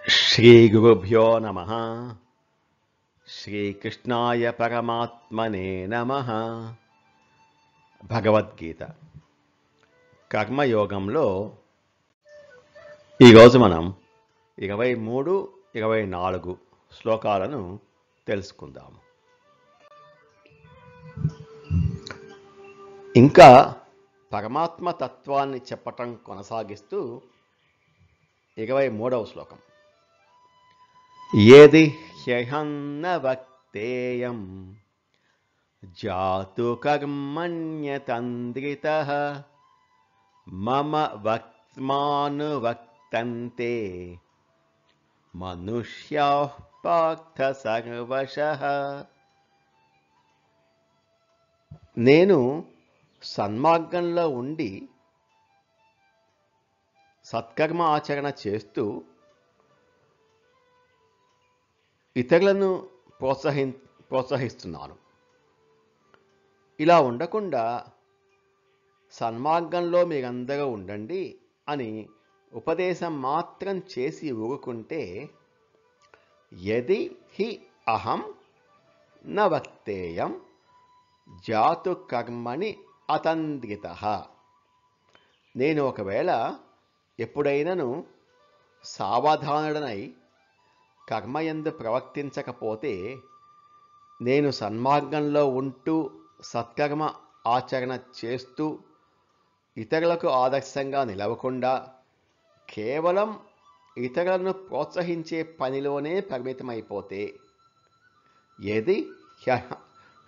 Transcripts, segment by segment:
శ్రీగురుభ్యో నమః. శ్రీకృష్ణాయ పరమాత్మనే నమః. భగవద్గీత కర్మయోగంలో ఈరోజు మనం 23, 24 శ్లోకాలను తెలుసుకుందాము. ఇంకా పరమాత్మ తత్వాన్ని చెప్పటం కొనసాగిస్తూ 23వ శ్లోకం. యది హ్యహం న వక్తేయం జాతు కర్మణ్యతంద్రితః మమ వక్త్మానువక్తంతే మనుష్యాః పార్థ సర్వశః. నేను సన్మార్గంలో ఉండి సత్కర్మ ఆచరణ చేస్తూ ఇతరులను ప్రోత్సహిస్తున్నాను. ఇలా ఉండకుండా సన్మార్గంలో మీరందరూ ఉండండి అని ఉపదేశం మాత్రం చేసి ఊరుకుంటే యది హి అహం న వక్తేయం జాతు కర్మణి అతంద్రితః. నేను ఒకవేళ ఎప్పుడైనాను సావధానుడనై కర్మయందు ప్రవర్తించకపోతే, నేను సన్మార్గంలో ఉంటూ సత్కర్మ ఆచరణ చేస్తూ ఇతరులకు ఆదర్శంగా నిలవకుండా కేవలం ఇతరులను ప్రోత్సహించే పనిలోనే పరిమితమైపోతే యది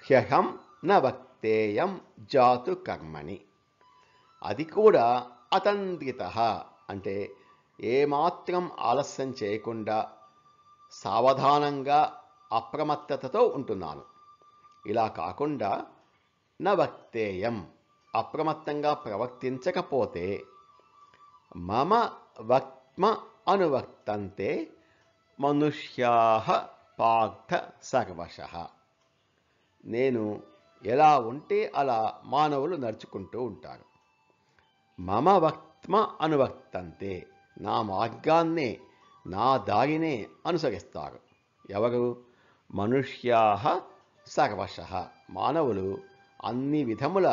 హ్యహం న వక్తేయం జాతు కర్మణి, అది కూడా అతంద్రితః అంటే ఏమాత్రం ఆలస్యం చేయకుండా సావధానంగా అప్రమత్తతతో ఉంటున్నాను. ఇలా కాకుండా న వక్తేయం అప్రమత్తంగా ప్రవర్తించకపోతే మమ వక్త్మ అనువర్తంతే మనుష్యాః పార్థ సర్వశః. నేను ఎలా ఉంటే అలా మానవులు నడుచుకుంటూ ఉంటారు. మమ వక్త్మ అనువర్తంతే, నా మార్గాన్నే నా దారినే అనుసరిస్తారు. ఎవరు? మనుష్యాః సర్వశః, మానవులు అన్ని విధముల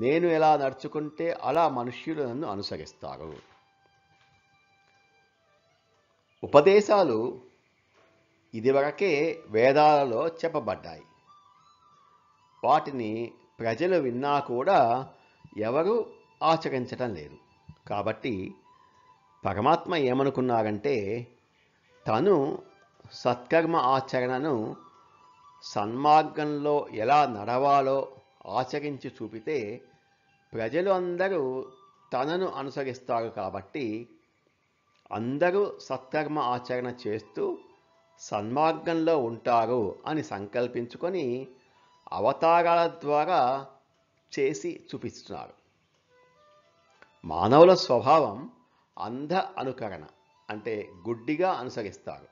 నేను ఎలా నడుచుకుంటే అలా మనుష్యులు నన్ను అనుసరిస్తారు. ఉపదేశాలు ఇదివరకే వేదాలలో చెప్పబడ్డాయి. వాటిని ప్రజలు విన్నా కూడా ఎవరూ ఆచరించటం లేదు. కాబట్టి పరమాత్మ ఏమనుకున్నారంటే, తను సత్కర్మ ఆచరణను సన్మార్గంలో ఎలా నడవాలో ఆచరించి చూపితే ప్రజలు అందరూ తనను అనుసరిస్తారు. కాబట్టి అందరూ సత్కర్మ ఆచరణ చేస్తూ సన్మార్గంలో ఉంటారు అని సంకల్పించుకొని అవతారాల ద్వారా చేసి చూపిస్తున్నారు. మానవుల స్వభావం అంధ అనుకరణ, అంటే గుడ్డిగా అనుసరిస్తారు.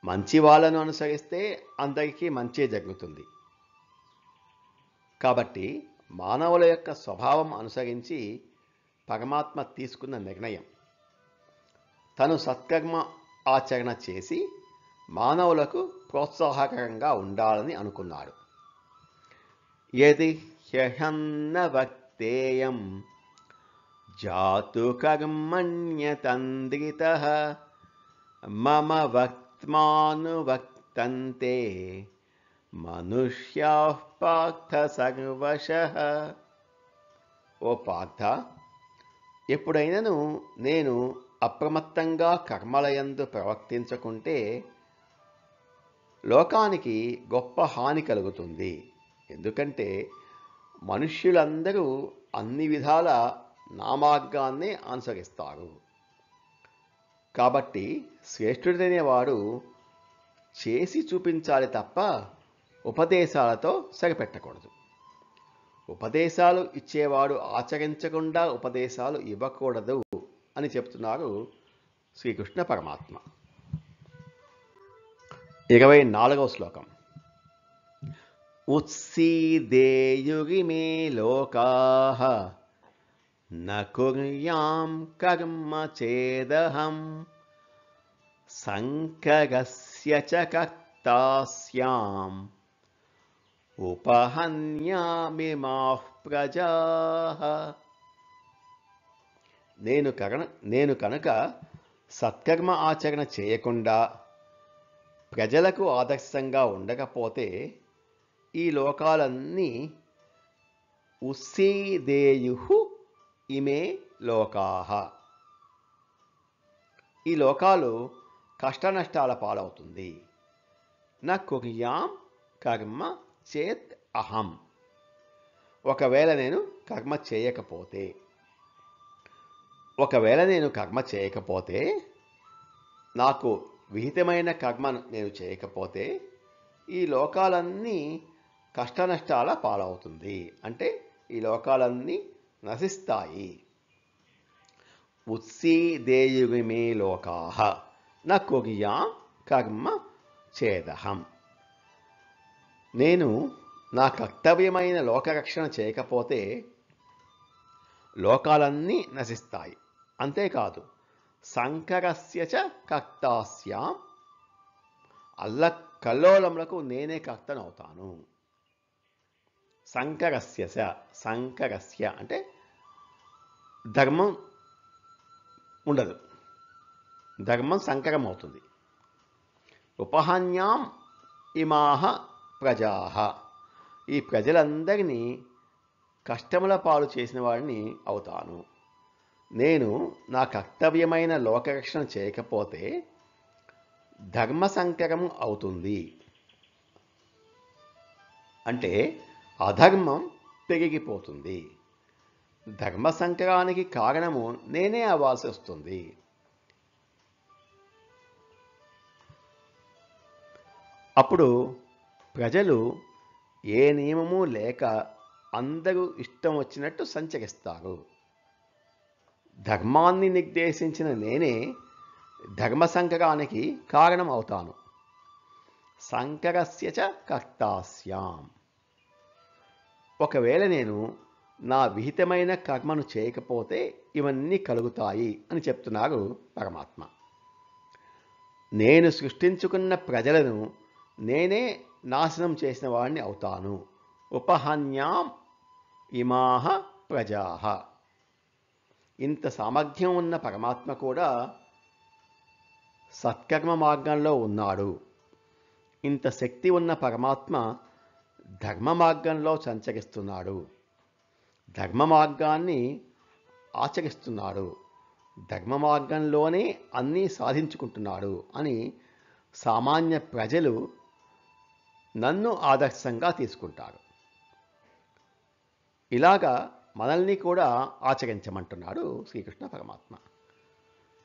మంచి వాళ్ళను అనుసరిస్తే అందరికీ మంచే జరుగుతుంది. కాబట్టి మానవుల యొక్క స్వభావం అనుసరించి పరమాత్మ తీసుకున్న నిర్ణయం, తను సత్కర్మ ఆచరణ చేసి మానవులకు ప్రోత్సాహకరంగా ఉండాలని అనుకున్నాడు. యది హ్యహం న వక్తేయం జాతు కర్మణ్యతంద్రితః మమ వక్త్మానువర్తంతే మనుష్యాః పార్థ సర్వశః. ఓ పార్థ, ఎప్పుడైనాను నేను అప్రమత్తంగా కర్మలయందు ప్రవర్తించకుంటే లోకానికి గొప్ప హాని కలుగుతుంది. ఎందుకంటే మనుష్యులందరూ అన్ని విధాల నా మార్గాన్నే అనుసరిస్తారు. కాబట్టి శ్రేష్ఠుడనేవాడు చేసి చూపించాలి తప్ప ఉపదేశాలతో సరిపెట్టకూడదు. ఉపదేశాలు ఇచ్చేవాడు ఆచరించకుండా ఉపదేశాలు ఇవ్వకూడదు అని చెప్తున్నారు శ్రీకృష్ణ పరమాత్మ. 24వ శ్లోకం. उत्सीदेयुरिमे लोकाः न कुर्यां कर्म चेदहं సంకగస్య చ కర్తాస్యాం ఉపహన్యామిమాః ప్రజాః. నేను కనుక సత్కర్మ ఆచరణ చేయకుండా ప్రజలకు ఆదర్శంగా ఉండకపోతే ఈ లోకాలన్నీ ఉస్సీదేయుః ఇమే లోకాః. ఈ లోకాలు కష్టనష్టాల పాలవుతుంది. న కుర్యాం కర్మ చేత్ అహం. ఒకవేళ నేను కర్మ చేయకపోతే నాకు విహితమైన కర్మను నేను చేయకపోతే ఈ లోకాలన్నీ కష్టనష్టాల పాలవుతుంది. అంటే ఈ లోకాలన్నీ నశిస్తాయి. ఉత్సీదేయుగిమే లోకాః న కుర్యాం కర్మ చేదహం. నేను నా కర్తవ్యమైన లోకరక్షణ చేయకపోతే లోకాలన్నీ నశిస్తాయి. అంతేకాదు సంకరస్య చ కర్తాస్యాం. అల్లకల్లోలములకు నేనే కర్తనవుతాను. సంకరస్య అంటే ధర్మం ఉండదు, ధర్మం సంకరం అవుతుంది. ఉపహన్యాం ఇమాః ప్రజాః. ఈ ప్రజలందరినీ కష్టముల పాలు చేసిన వాడిని అవుతాను. నేను నా కర్తవ్యమైన లోకరక్షణ చేయకపోతే ధర్మ సంకరం అవుతుంది. అంటే అధర్మం పెరిగిపోతుంది. ధర్మ సంకరానికి కారణము నేనే అవ్వాల్సి వస్తుంది. అప్పుడు ప్రజలు ఏ నియమము లేక అందరూ ఇష్టం వచ్చినట్టు సంచరిస్తారు. ధర్మాన్ని నిర్దేశించిన నేనే ధర్మ సంకరానికి కారణం అవుతాను. సంకరస్య చ కర్తాస్యాం. ఒకవేళ నేను నా విహితమైన కర్మను చేయకపోతే ఇవన్నీ కలుగుతాయి అని చెప్తున్నారు పరమాత్మ. నేను సృష్టించుకున్న ప్రజలను నేనే నాశనం చేసిన వాడిని అవుతాను. ఉపహన్యాం ఇమాః ప్రజాః. ఇంత సామర్థ్యం ఉన్న పరమాత్మ కూడా సత్కర్మ మార్గంలో ఉన్నాడు. ఇంత శక్తి ఉన్న పరమాత్మ ధర్మ మార్గంలో సంచరిస్తున్నాడు. ధర్మ మార్గాన్ని ఆచరిస్తున్నాడు. ధర్మ మార్గంలోనే అన్నీ సాధించుకుంటున్నాడు అని సామాన్య ప్రజలు నన్ను ఆదర్శంగా తీసుకుంటారు. ఇలాగా మనల్ని కూడా ఆచరించమంటున్నాడు శ్రీకృష్ణ పరమాత్మ.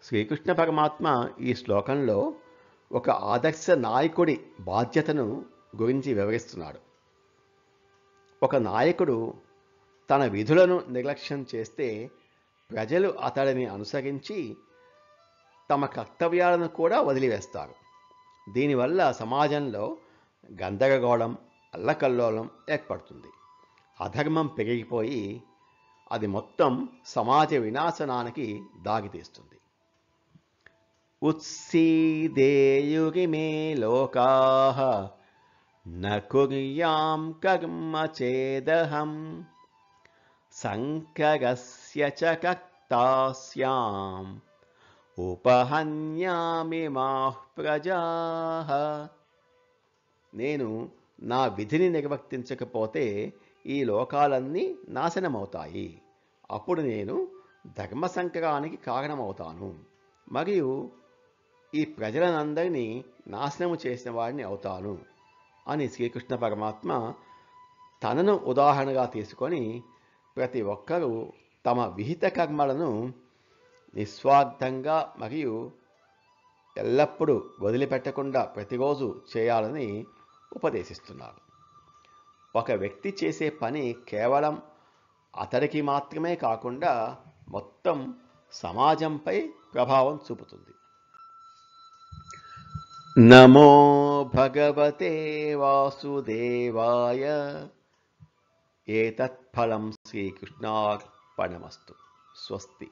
శ్రీకృష్ణ పరమాత్మ ఈ శ్లోకంలో ఒక ఆదర్శ నాయకుడి బాధ్యతను గురించి వివరిస్తున్నాడు. ఒక నాయకుడు తన విధులను నిర్లక్ష్యం చేస్తే ప్రజలు అతడిని అనుసరించి తమ కర్తవ్యాలను కూడా వదిలివేస్తారు. దీనివల్ల సమాజంలో గందరగోళం, అల్లకల్లోలం ఏర్పడుతుంది. అధర్మం పెరిగిపోయి అది మొత్తం సమాజ వినాశనానికి దారితీస్తుంది. ఉత్సీదేయుగిమే లోకాః న కుర్యాం కర్మ చేదహం సంకరస్య చ కర్తాస్యాం ఉపహన్యామిమాః ప్రజాః. నేను నా విధిని నిర్వర్తించకపోతే ఈ లోకాలన్నీ నాశనమవుతాయి. అప్పుడు నేను ధర్మ సంకరానికి కారణమవుతాను మరియు ఈ ప్రజలనందరినీ నాశనము చేసిన వాడిని అవుతాను అని శ్రీకృష్ణ పరమాత్మ తనను ఉదాహరణగా తీసుకొని ప్రతి ఒక్కరూ తమ విహిత కర్మలను నిస్వార్థంగా మరియు ఎల్లప్పుడూ వదిలిపెట్టకుండా ప్రతిరోజు చేయాలని ఉపదేశిస్తున్నారు. ఒక వ్యక్తి చేసే పని కేవలం అతడికి మాత్రమే కాకుండా మొత్తం సమాజంపై ప్రభావం చూపుతుంది. నమో భగవతే వాసుదేవాయ. ఏతత్ ఫలం శ్రీకృష్ణార్పణమస్తు. స్వస్తి.